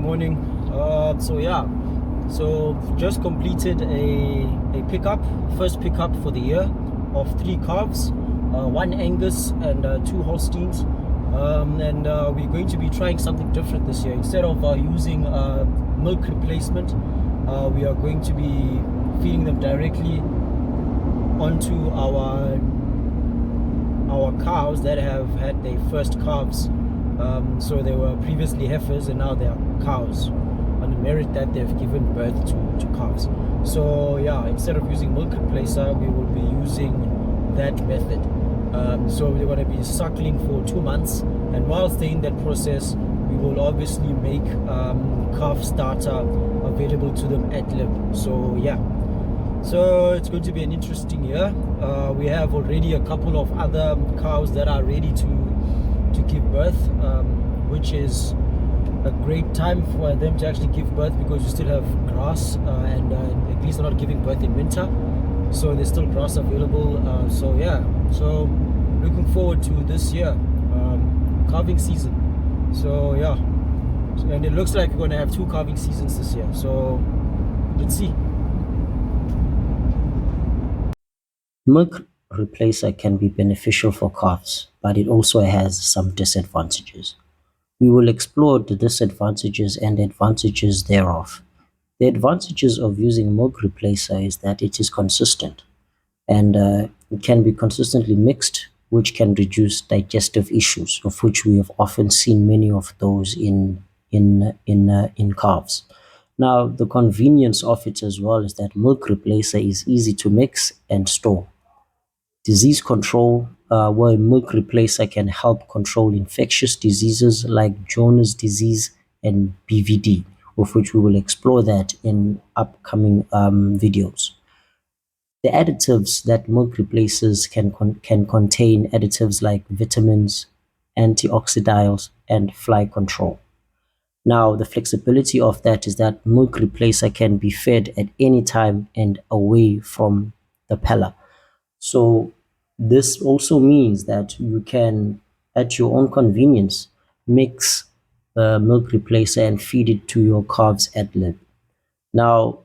morning. So just completed a first pickup for the year of 3 calves, 1 Angus and 2 Holsteins. We're going to be trying something different this year. Instead of using milk replacement, we are going to be feeding them directly onto our cows that have had their first calves. So they were previously heifers and now they are cows on the merit that they've given birth to calves. So yeah, instead of using milk replacer, we will be using that method. So we're going to be suckling for 2 months, and whilst they're in that process, we will obviously make calf starter available to them at lib. So yeah, so it's going to be an interesting year. We have already a couple of other cows that are ready to give birth, which is a great time for them to actually give birth, because you still have grass, and at least they're not giving birth in winter, so there's still grass available. So yeah, so looking forward to this year, calving season. So yeah, and it looks like we're going to have 2 calving seasons this year, so let's see. Milk replacer can be beneficial for calves, but it also has some disadvantages. We will explore the disadvantages and advantages thereof. The advantages of using milk replacer is that it is consistent, and it can be consistently mixed, which can reduce digestive issues, of which we have often seen many of those in calves. Now, the convenience of it as well is that milk replacer is easy to mix and store. Disease control, where milk replacer can help control infectious diseases like Jones disease and BVD, of which we will explore that in upcoming videos. The additives that milk replacers can contain additives like vitamins, antioxidants, and fly control. Now, the flexibility of that is that milk replacer can be fed at any time and away from the pellet. So this also means that you can, at your own convenience, mix the milk replacer and feed it to your calves at lib. Now,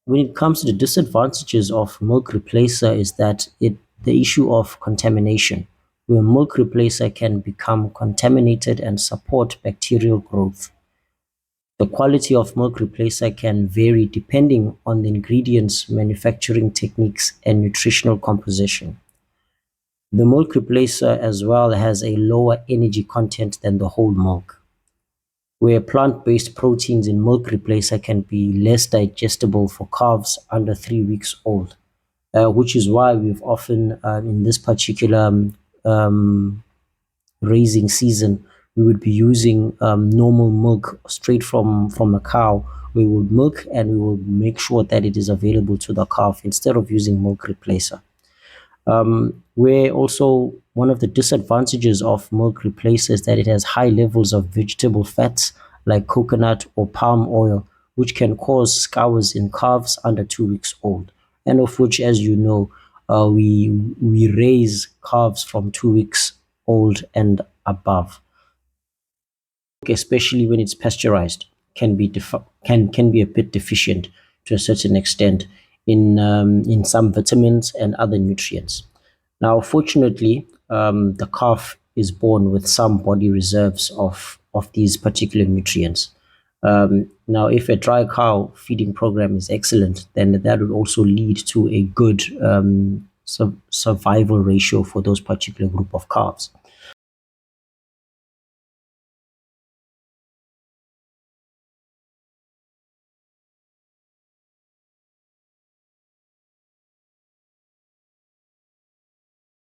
when it comes to the disadvantages of milk replacer is that the issue of contamination, where milk replacer can become contaminated and support bacterial growth. The quality of milk replacer can vary depending on the ingredients, manufacturing techniques, and nutritional composition. The milk replacer as well has a lower energy content than the whole milk, where plant-based proteins in milk replacer can be less digestible for calves under 3 weeks old, which is why we've often, in this particular raising season, we would be using normal milk straight from a cow. We would milk and we will make sure that it is available to the calf instead of using milk replacer. Where also one of the disadvantages of milk replacer is that it has high levels of vegetable fats like coconut or palm oil, which can cause scours in calves under 2 weeks old, and of which, as you know, we raise calves from 2 weeks old and above, especially when it's pasteurized, can be a bit deficient to a certain extent in some vitamins and other nutrients. Now, fortunately, the calf is born with some body reserves of these particular nutrients. Now, if a dry cow feeding program is excellent, then that would also lead to a good survival ratio for those particular group of calves.